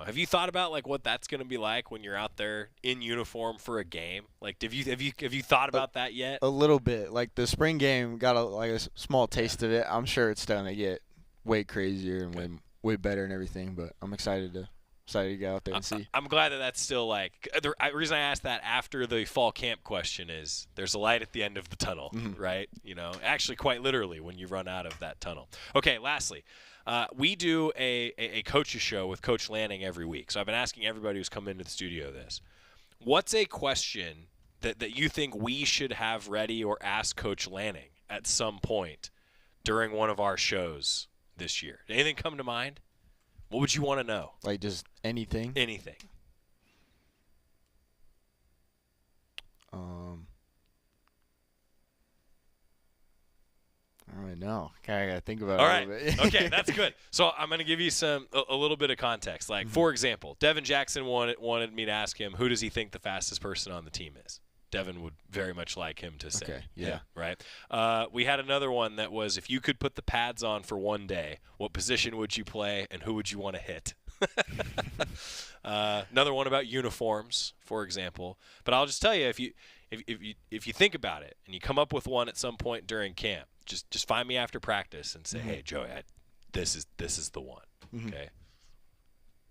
Have you thought about like what that's going to be like when you're out there in uniform for a game? Like, have you thought about that yet? A little bit. Like the spring game got a small taste of it. I'm sure it's going to get way crazier and way better and everything. But I'm excited to get out there and see. I'm glad that that's still like the reason I asked that after the fall camp question is there's a light at the end of the tunnel, right? Actually quite literally when you run out of that tunnel. Okay, lastly. We do a coach's show with Coach Lanning every week. So I've been asking everybody who's come into the studio this. What's a question that you think we should have ready or ask Coach Lanning at some point during one of our shows this year? Did anything come to mind? What would you want to know? Like just anything? Anything. I don't really know. I gotta think about it. All a right. little bit. Okay, that's good. So I'm gonna give you a little bit of context. Like for example, Devin Jackson wanted me to ask him who does he think the fastest person on the team is. Devin would very much like him to say. Okay. Yeah. Right. We had another one that was if you could put the pads on for one day, what position would you play and who would you want to hit? Another one about uniforms, for example. But I'll just tell you, if you think about it and you come up with one at some point during camp, just find me after practice and say, hey, Joey, this is the one. Okay.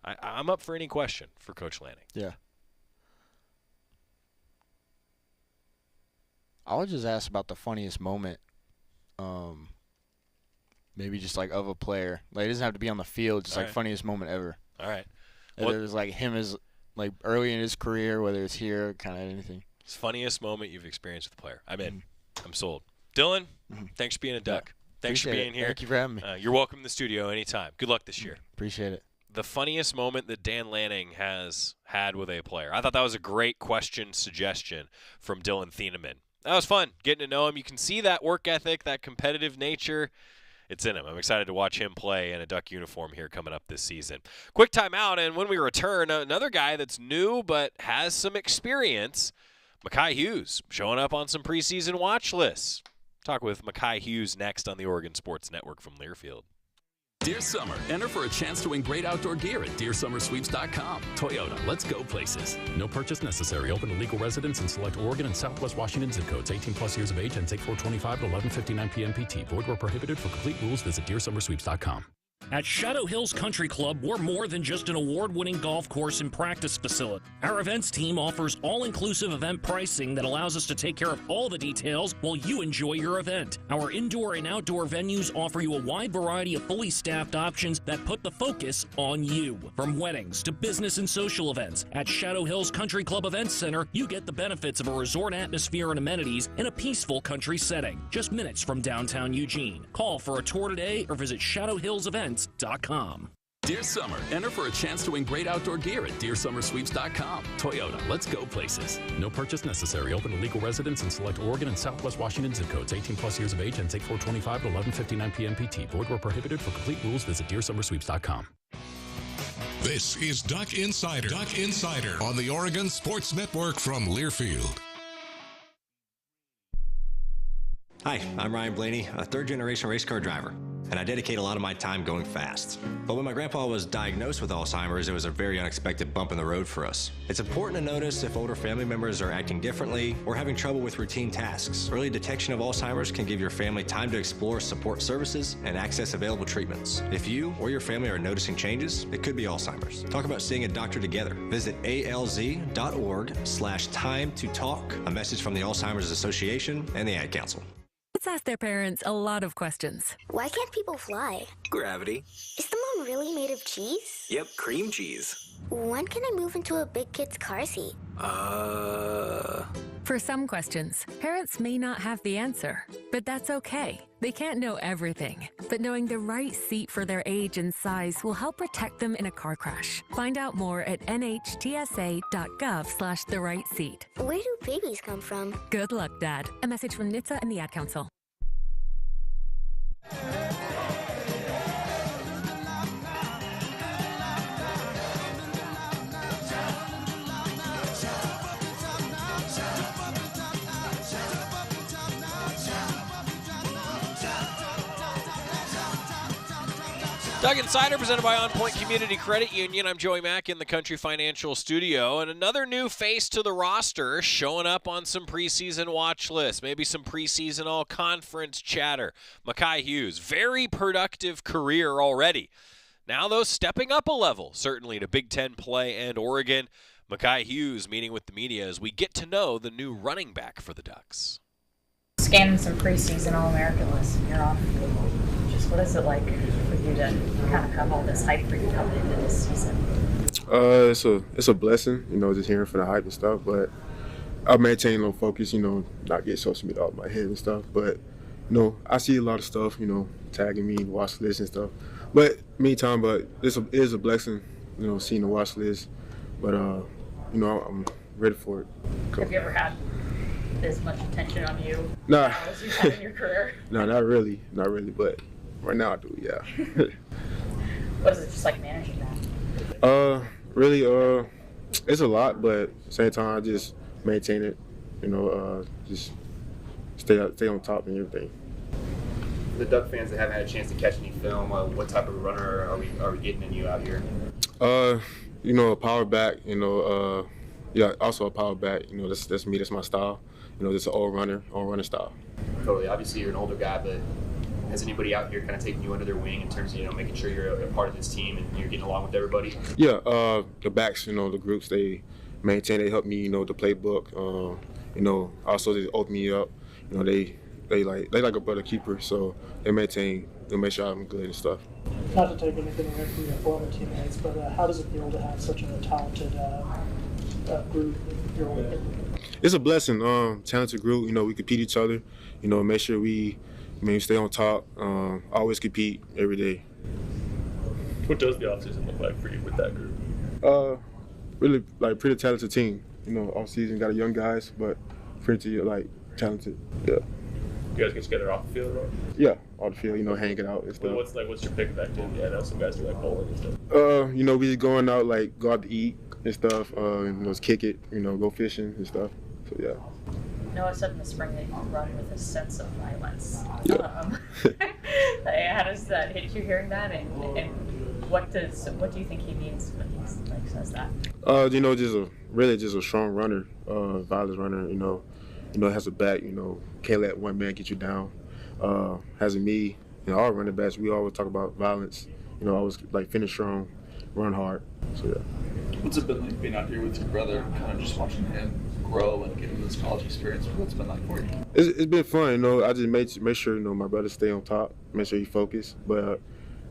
I'm up for any question for Coach Lanning. Yeah. I would just ask about the funniest moment. Maybe just like of a player. Like it doesn't have to be on the field. Just funniest moment ever. All right. Whether it's like him as like early in his career, whether it's here, kind of anything. It's funniest moment you've experienced with a player. I'm in. I'm sold. Dillon, thanks for being a Duck. Thanks for being here. Thank you for having me. You're welcome in the studio anytime. Good luck this year. Appreciate it. The funniest moment that Dan Lanning has had with a player. I thought that was a great question suggestion from Dillon Thieneman. That was fun, getting to know him. You can see that work ethic, that competitive nature. It's in him. I'm excited to watch him play in a Duck uniform here coming up this season. Quick timeout, and when we return, another guy that's new but has some experience, Mekhi Hughes, showing up on some preseason watch lists. Talk with Makai Hughes next on the Oregon Sports Network from Learfield. Dear Summer, enter for a chance to win great outdoor gear at DearSummerSweeps.com. Toyota, let's go places. No purchase necessary. Open to legal residents in select Oregon and Southwest Washington zip codes. 18 plus years of age and take 425 to 11:59 p.m. PT. Void where prohibited. For complete rules, visit DearSummerSweeps.com. At Shadow Hills Country Club, we're more than just an award-winning golf course and practice facility. Our events team offers all-inclusive event pricing that allows us to take care of all the details while you enjoy your event. Our indoor and outdoor venues offer you a wide variety of fully staffed options that put the focus on you. From weddings to business and social events, at Shadow Hills Country Club Events Center, you get the benefits of a resort atmosphere and amenities in a peaceful country setting, just minutes from downtown Eugene. Call for a tour today or visit shadowhillsevents.com. Dear Summer, enter for a chance to win great outdoor gear at DearSummerSweeps.com. Toyota, let's go places. No purchase necessary. Open to legal residents in select Oregon and Southwest Washington zip codes. 18 plus years of age and take 425 to 11:59 p.m. PT. Void where prohibited. For complete rules, visit DearSummerSweeps.com. This is Duck Insider. Duck Insider on the Oregon Sports Network from Learfield. Hi, I'm Ryan Blaney, a third-generation race car driver, and I dedicate a lot of my time going fast. But when my grandpa was diagnosed with Alzheimer's, it was a very unexpected bump in the road for us. It's important to notice if older family members are acting differently or having trouble with routine tasks. Early detection of Alzheimer's can give your family time to explore support services and access available treatments. If you or your family are noticing changes, it could be Alzheimer's. Talk about seeing a doctor together. Visit alz.org/time-to-talk. A message from the Alzheimer's Association and the Ad Council. Kids ask their parents a lot of questions. Why can't people fly? Gravity. Is the moon really made of cheese? Yep, cream cheese. When can I move into a big kid's car seat? For some questions, parents may not have the answer, but that's okay. They can't know everything, but knowing the right seat for their age and size will help protect them in a car crash. Find out more at nhtsa.gov/the-right-seat. Where do babies come from? Good luck, Dad. A message from NHTSA and the Ad Council. Doug Insider, presented by OnPoint Community Credit Union. I'm Joey Mack in the Country Financial Studio, and another new face to the roster showing up on some preseason watch lists, maybe some preseason all-conference chatter. Makai Hughes, very productive career already. Now, though, stepping up a level, certainly to Big Ten play and Oregon. Makai Hughes meeting with the media as we get to know the new running back for the Ducks. Scanning some preseason All-American lists, and you're off. Just what is it like for you to kind of have all this hype for you coming into this season? It's a blessing, just hearing for the hype and stuff. But I maintain a little focus, not get social media off my head and stuff. But I see a lot of stuff, tagging me, watch lists and stuff. But meantime, it is a blessing, seeing the watch list. But I'm ready for it. Have you ever had this much attention on you Nah. as you've had in your career? No, not really, but right now I do, yeah. What is it just like managing that? Really, it's a lot, but at the same time I just maintain it, just stay on top and everything. The Duck fans that haven't had a chance to catch any film, what type of runner are we getting in you out here? A power back, also a power back, that's me, that's my style. Just an all runner style. Totally. Obviously, you're an older guy, but has anybody out here kind of taken you under their wing in terms of, making sure you're a part of this team and you're getting along with everybody? Yeah, the backs, the groups, they maintain, they help me, the playbook. Also they open me up. They like a brother keeper, so they make sure I'm good and stuff. Not to take anything away from your former teammates, but how does it feel to have such a talented group you're with? It's a blessing. Talented group. We compete each other. Make sure we stay on top. Always compete every day. What does the offseason look like for you with that group? Really pretty talented team. Off season got young guys, but pretty talented. Yeah. You guys get together off the field, right? Yeah, off the field. Hanging out and stuff. What's your pickup activity? I know some guys do bowling and stuff. We just going out go out to eat and stuff. Kick it. Go fishing and stuff. So yeah. Noah said in the spring that you run with a sense of violence. Yeah. How does that hit you hearing that, and what do you think he means when he says that? Just a strong runner, violent runner. Has a back. Can't let one man get you down. Has a me. Our running backs, we always talk about violence. Always like finish strong, run hard. So yeah. What's it been like being out here with your brother, kind of just watching him grow and get into this college experience? What's it been like for you? It's been fun. I just make sure my brother stay on top, make sure he focus. But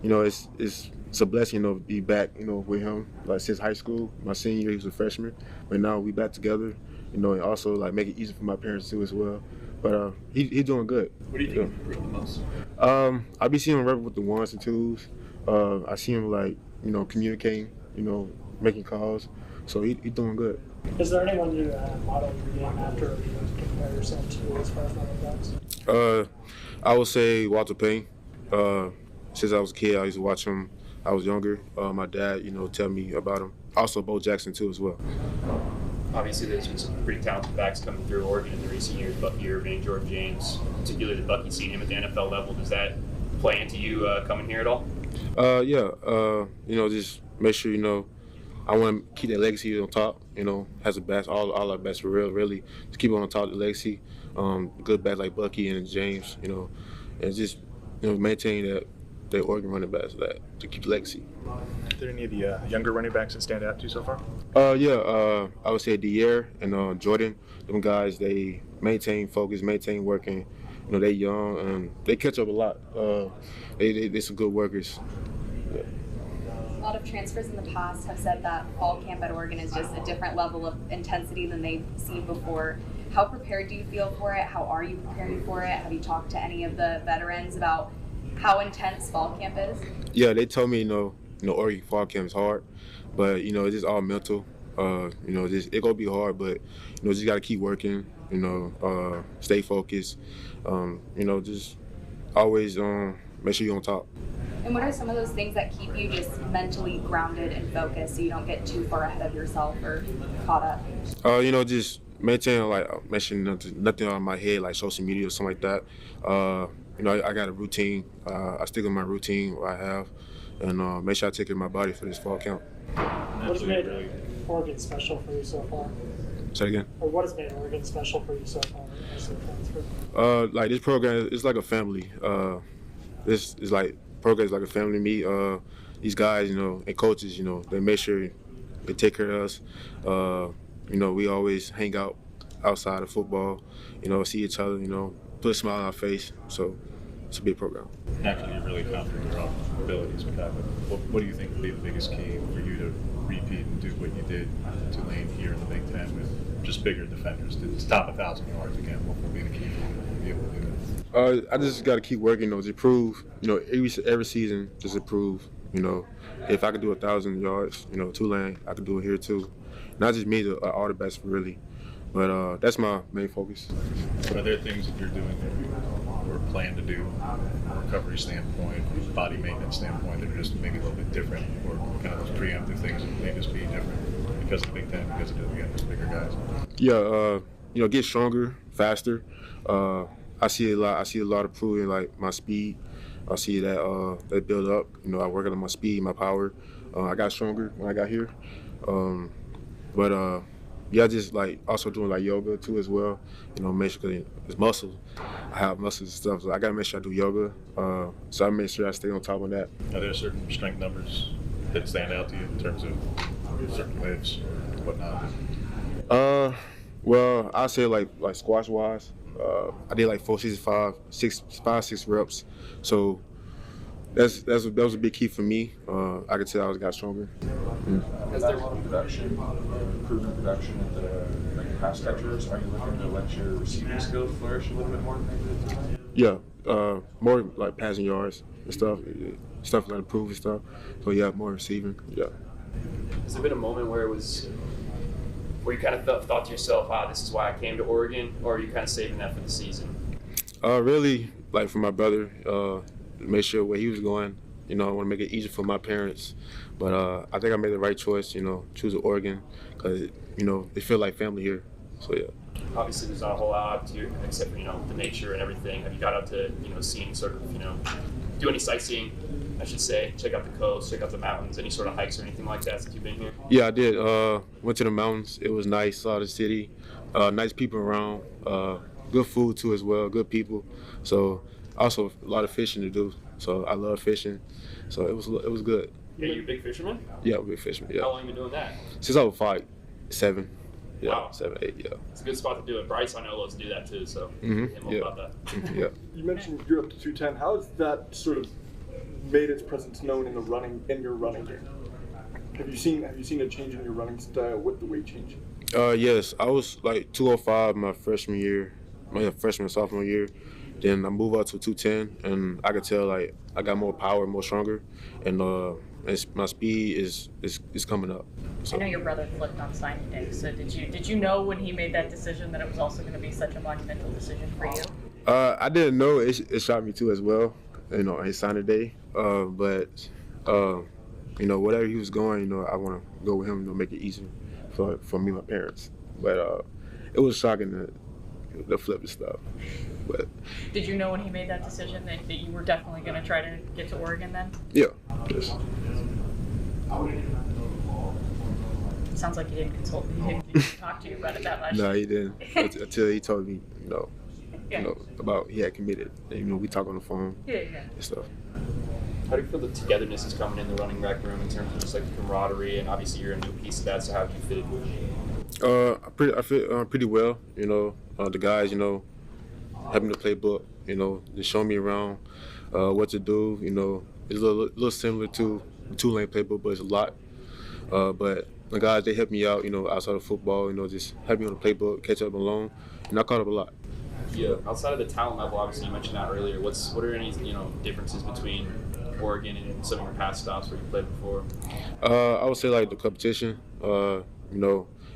it's a blessing to be back with him like since high school. My senior year he was a freshman, but now we back together. And also like make it easy for my parents too as well. But he's doing good. What do you think improved the most? I be seeing him rep with the ones and twos. I see him like communicating, making calls. So he's doing good. Is there anyone you model your game after or you compare yourself to as far as running backs? I would say Walter Payne. Since I was a kid, I used to watch him. I was younger. My dad, tell me about him. Also Bo Jackson too as well. Obviously, there's been some pretty talented backs coming through Oregon in the recent years. Bucky Irving, Jordan James, particularly Bucky, seeing him at the NFL level. Does that play into you coming here at all? Yeah. Just make sure, I want to keep that legacy on top, has the best, all our best for real, really. Just keep it on top of the legacy. Good backs like Bucky and James, and just, maintain that Oregon running backs to keep the legacy. Are there any of the younger running backs that stand out to you so far? I would say Dier and Jordan. Them guys, they maintain focus, maintain working. They young and they catch up a lot. They some good workers. Yeah. A lot of transfers in the past have said that fall camp at Oregon is just a different level of intensity than they've seen before. How prepared do you feel for it? How are you preparing for it? Have you talked to any of the veterans about how intense fall camp is? Yeah, they told me, Oregon fall camp is hard, but it's just all mental. It gonna be hard, but just gotta keep working. Stay focused. Just always make sure you're on top. And what are some of those things that keep you just mentally grounded and focused so you don't get too far ahead of yourself or caught up? Just maintain make sure nothing on my head like social media or something like that. I got a routine. I stick with my routine I have, and make sure I take care of my body for this fall camp. What has made Oregon special for you so far? Say again. Or what has made Oregon special for you so far as a transfer? Like this program, it's like a family. This is like program is like a family to me. These guys, and coaches, they make sure they take care of us. We always hang out outside of football. See each other. Put a smile on our face. So it's a big program. Naturally, you're really confident in your own abilities with that. But what do you think would be the biggest key for you to repeat and do what you did to Tulane here in the Big Ten with just bigger defenders to top 1,000 yards again? What will be the key for you to be able to do that? I just got to keep working, to improve. Every season, just improve. If I could do 1,000 yards, Tulane, I could do it here too. Not just me, all the best really. But that's my main focus. Are there things that you're doing or plan to do from a recovery standpoint, body maintenance standpoint, that are just maybe a little bit different, or kind of those preemptive things that may just be different because of the Big Ten, because of those bigger guys? Yeah, get stronger, faster. I see a lot of improving, like my speed. I see that build up. I work on my speed, my power. I got stronger when I got here. Yeah, just also doing yoga too as well. Make sure it's muscles. I have muscles and stuff, so I gotta make sure I do yoga. So I make sure I stay on top of that. Are there certain strength numbers that stand out to you in terms of certain lifts or whatnot? Well, I say like squash wise, I did 6 reps. So that was a big key for me. I could tell I got stronger. Has there been improvement production at the pass catchers? Are you looking to let your receiving skills flourish a little bit more? Yeah, more passing yards and stuff like improve and stuff. So yeah, more receiving. Yeah. Has there been a moment where you kind of thought to yourself, this is why I came to Oregon, or are you kind of saving that for the season? Really, for my brother, make sure where he was going. I want to make it easier for my parents. But I think I made the right choice, choosing Oregon, because, it feel like family here. So, yeah. obviously there's not a whole lot up to you except for, the nature and everything. Have you got up to, seeing sort of, do any sightseeing, I should say, check out the coast, check out the mountains, any sort of hikes or anything like that since you've been here? Yeah, I did. Went to the mountains. It was nice. Saw the city. Nice people around. Good food too as well. Good people. So also a lot of fishing to do. So I love fishing. So it was good. Yeah, you a big fisherman? Yeah, I'm a big fisherman. Yeah. How long have you been doing that? Since I was 5, 7. Yeah, Wow. 7, 8. Yeah. It's a good spot to do it. Bryce, I know, loves to do that too. So Mm-hmm. him all Yeah. about that. Yeah. You mentioned you're up to 210. How has that sort of made its presence known in your running game? Have you seen a change in your running style with the weight change? Yes, I was like 205 my sophomore year. Then I moved up to 210, and I could tell like I got more power, more stronger, and my speed is coming up. So. I know your brother flipped on signing day. So did you know when he made that decision that it was also going to be such a monumental decision for you? I didn't know. It shocked me too as well. His signing day. But whatever he was going, I want to go with him to make it easier for me and my parents. But it was shocking the flip and stuff. But did you know when he made that decision that you were definitely going to try to get to Oregon then? Yeah. Yes. It sounds like he didn't consult. He didn't talk to you about it that much. No, he didn't until he told me, Yeah. about he had committed. And, we talk on the phone and stuff. How do you feel the togetherness is coming in the running back room in terms of just like the camaraderie, and obviously you're a new piece of that, so how do you fit? I feel pretty well. The guys, having the playbook, they show me around what to do. It's a little similar to the two-lane playbook, but it's a lot. But the guys, they help me out, outside of football, just help me on the playbook, catch up alone, and I caught up a lot. Yeah, outside of the talent level, obviously you mentioned that earlier. What are any differences between Oregon and some of your past stops where you played before? I would say like the competition.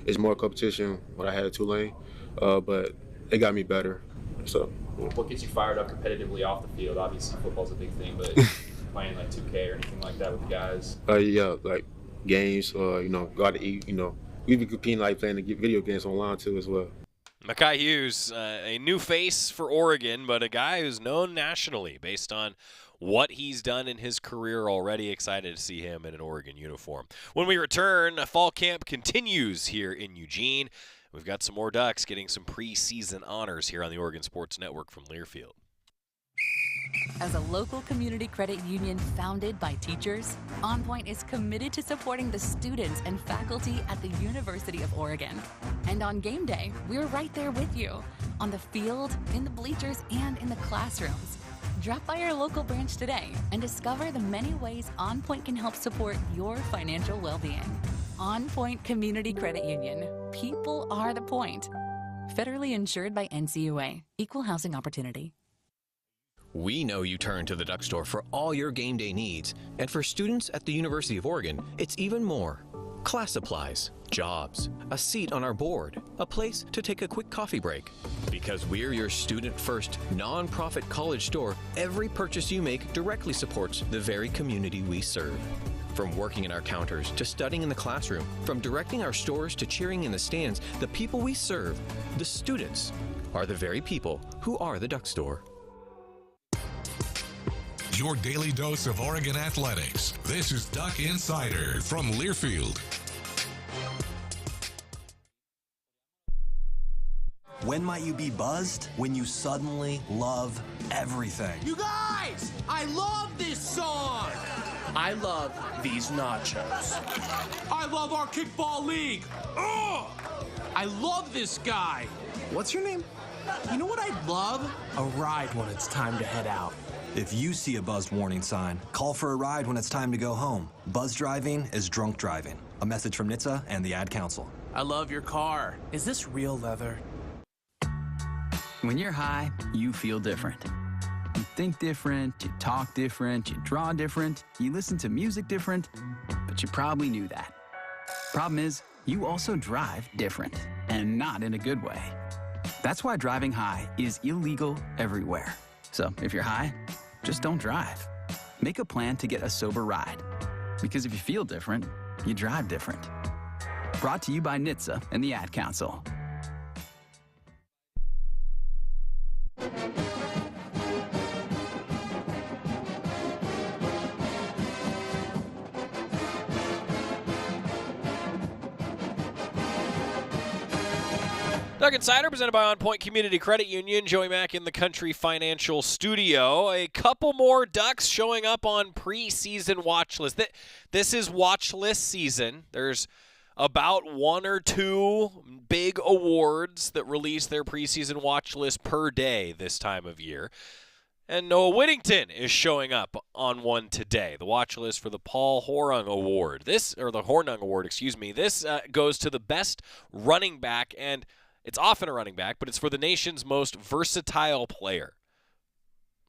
It's more competition when I had a Tulane, but it got me better. So. What gets you fired up competitively off the field? Obviously, football's a big thing, but playing like 2K or anything like that with the guys? Yeah, like games. Go out to eat. We be competing like playing the video games online too as well. Mekhi Hughes, a new face for Oregon, but a guy who's known nationally based on what he's done in his career already. Excited to see him in an Oregon uniform. When we return, fall camp continues here in Eugene. We've got some more Ducks getting some preseason honors here on the Oregon Sports Network from Learfield. As a local community credit union founded by teachers, OnPoint is committed to supporting the students and faculty at the University of Oregon. And on game day, we're right there with you, on the field, in the bleachers, and in the classrooms. Drop by our local branch today and discover the many ways OnPoint can help support your financial well-being. OnPoint Community Credit Union. People are the point. Federally insured by NCUA. Equal housing opportunity. We know you turn to the Duck Store for all your game day needs. And for students at the University of Oregon, it's even more. Class supplies, jobs, a seat on our board, a place to take a quick coffee break. Because we're your student-first, non-profit college store, every purchase you make directly supports the very community we serve. From working in our counters to studying in the classroom, from directing our stores to cheering in the stands, the people we serve, the students, are the very people who are the Duck Store. Your daily dose of Oregon athletics. This is Duck Insider from Learfield. When might you be buzzed? When you suddenly love everything. You guys, I love this song. I love these nachos. I love our kickball league. Ugh! I love this guy. What's your name? You know what I'd love? A ride when it's time to head out. If you see a buzzed warning sign, call for a ride when it's time to go home. Buzz driving is drunk driving. A message from NHTSA and the Ad Council. I love your car. Is this real leather? When you're high, you feel different. You think different, you talk different, you draw different, you listen to music different, but you probably knew that. Problem is, you also drive different, and not in a good way. That's why driving high is illegal everywhere. So if you're high, just don't drive. Make a plan to get a sober ride. Because if you feel different, you drive different. Brought to you by NHTSA and the Ad Council. Duck Insider presented by OnPoint Community Credit Union. Joey Mack in the Country Financial Studio. A couple more Ducks showing up on preseason watch list. This is watch list season. There's about one or two big awards that release their preseason watch list per day this time of year. And Noah Whittington is showing up on one today. The watch list for the Paul Hornung Award. The Hornung Award, excuse me. This goes to the best running back, and it's often a running back, but it's for the nation's most versatile player.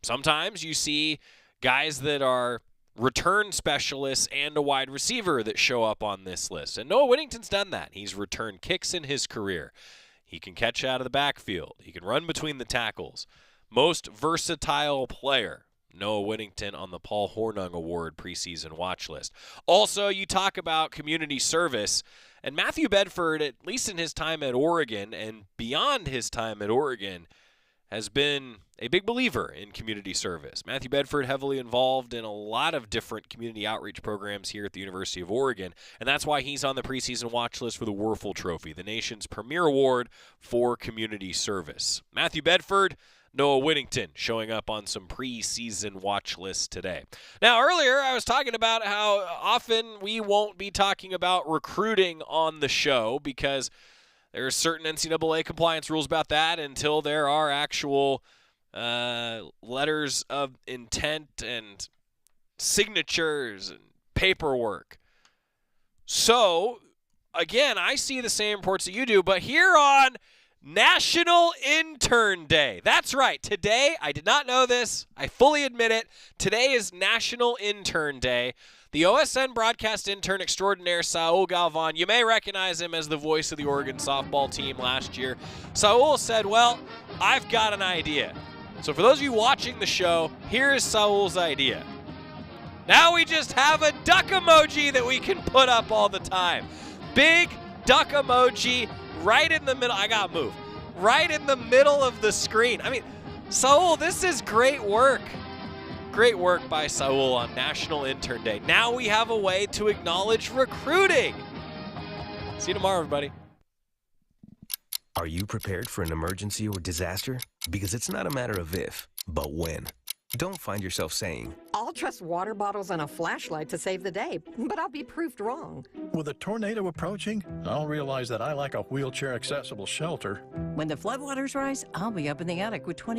Sometimes you see guys that are return specialists and a wide receiver that show up on this list. And Noah Whittington's done that. He's returned kicks in his career. He can catch out of the backfield. He can run between the tackles. Most versatile player, Noah Whittington on the Paul Hornung Award preseason watch list. Also, you talk about community service, and Matthew Bedford, at least in his time at Oregon and beyond his time at Oregon, has been a big believer in community service. Matthew Bedford heavily involved in a lot of different community outreach programs here at the University of Oregon, and that's why he's on the preseason watch list for the Werfel Trophy, the nation's premier award for community service. Matthew Bedford, Noah Whittington showing up on some preseason watch lists today. Now, earlier I was talking about how often we won't be talking about recruiting on the show because there are certain NCAA compliance rules about that until there are actual letters of intent and signatures and paperwork. So, again, I see the same reports that you do, but here on National Intern Day. That's right. Today, I did not know this. I fully admit it. Today is National Intern Day. The OSN broadcast intern extraordinaire, Saul Galvan, you may recognize him as the voice of the Oregon softball team last year. Saul said, well, I've got an idea. So for those of you watching the show, here is Saul's idea. Now we just have a duck emoji that we can put up all the time. Big duck emoji right in the middle. I got to move. Right in the middle of the screen. I mean, Saul, this is great work. Great work by Saul on National Intern Day. Now we have a way to acknowledge recruiting. See you tomorrow, everybody. Are you prepared for an emergency or disaster? Because it's not a matter of if, but when. Don't find yourself saying, I'll trust water bottles and a flashlight to save the day, but I'll be proved wrong. With a tornado approaching, I'll realize that I lack a wheelchair-accessible shelter. When the floodwaters rise, I'll be up in the attic with 20